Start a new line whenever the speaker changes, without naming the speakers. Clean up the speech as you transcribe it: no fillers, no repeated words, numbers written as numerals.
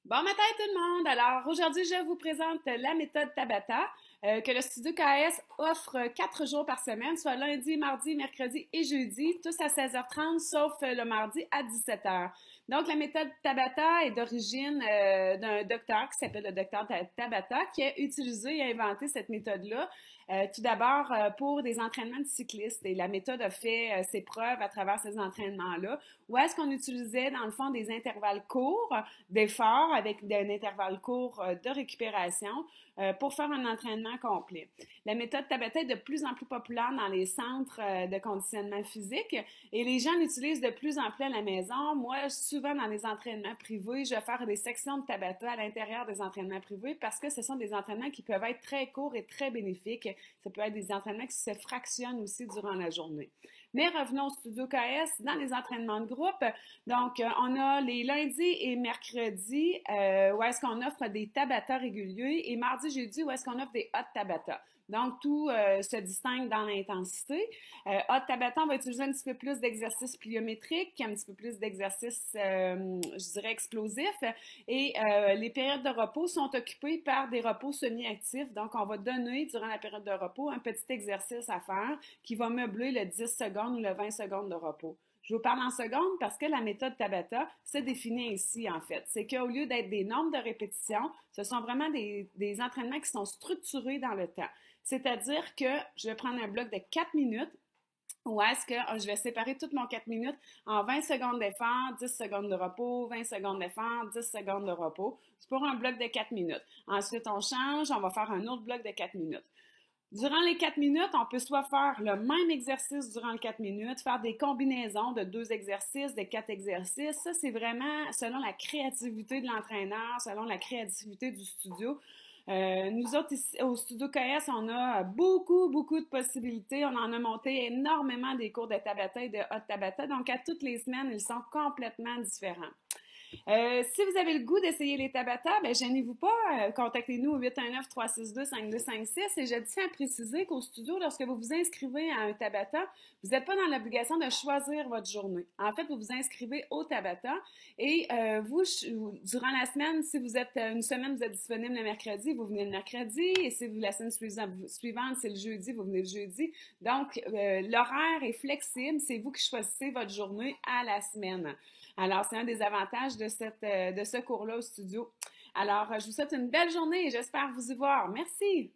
Bon matin tout le monde! Alors aujourd'hui, je vous présente la méthode Tabata que le Studio KS offre 4 jours par semaine, soit lundi, mardi, mercredi et jeudi, tous à 16h30, sauf le mardi à 17h. Donc la méthode Tabata est d'origine d'un docteur qui s'appelle le docteur Tabata qui a utilisé et inventé cette méthode-là. Tout d'abord pour des entraînements de cyclistes et la méthode a fait ses preuves à travers ces entraînements-là où est-ce qu'on utilisait dans le fond des intervalles courts d'effort avec un intervalle court de récupération pour faire un entraînement complet. La méthode Tabata est de plus en plus populaire dans les centres de conditionnement physique et les gens l'utilisent de plus en plus à la maison. Moi, souvent dans les entraînements privés, je vais faire des sections de Tabata à l'intérieur des entraînements privés parce que ce sont des entraînements qui peuvent être très courts et très bénéfiques. Ça peut être des entraînements qui se fractionnent aussi durant la journée. Mais revenons au Studio KS dans les entraînements de groupe. Donc, on a les lundis et mercredis où est-ce qu'on offre des Tabata réguliers et mardi, jeudi où est-ce qu'on offre des hot Tabata. Donc, tout se distingue dans l'intensité. Hot Tabata, on va utiliser un petit peu plus d'exercices pliométriques, un petit peu plus d'exercices, je dirais, explosifs. Et les périodes de repos sont occupées par des repos semi-actifs. Donc, on va donner, durant la période de repos, un petit exercice à faire qui va meubler le 10 secondes ou le 20 secondes de repos. Je vous parle en secondes parce que la méthode Tabata se définit ainsi, en fait. C'est qu'au lieu d'être des nombres de répétitions, ce sont vraiment des entraînements qui sont structurés dans le temps. C'est-à-dire que je vais prendre un bloc de 4 minutes où est-ce que je vais séparer tout mon 4 minutes en 20 secondes d'effort, 10 secondes de repos, 20 secondes d'effort, 10 secondes de repos. C'est pour un bloc de 4 minutes. Ensuite, on change, on va faire un autre bloc de 4 minutes. Durant les 4 minutes, on peut soit faire le même exercice durant les 4 minutes, faire des combinaisons de 2 exercices, de 4 exercices. Ça, c'est vraiment selon la créativité de l'entraîneur, selon la créativité du studio. Nous autres, ici, au Studio KS, on a beaucoup de possibilités. On en a monté énormément des cours de Tabata et de Hot Tabata. Donc, à toutes les semaines, ils sont complètement différents. Si vous avez le goût d'essayer les Tabata, ben gênez-vous pas, contactez-nous au 819-362-5256 et je tiens à préciser qu'au studio, lorsque vous vous inscrivez à un Tabata, vous n'êtes pas dans l'obligation de choisir votre journée. En fait, vous vous inscrivez au Tabata et vous, durant la semaine, si vous êtes une semaine, vous êtes disponible le mercredi, vous venez le mercredi et si vous la semaine suivante, c'est le jeudi, vous venez le jeudi. Donc, l'horaire est flexible, c'est vous qui choisissez votre journée à la semaine. Alors, c'est un des avantages de ce cours-là au studio. Alors, je vous souhaite une belle journée et j'espère vous y voir. Merci!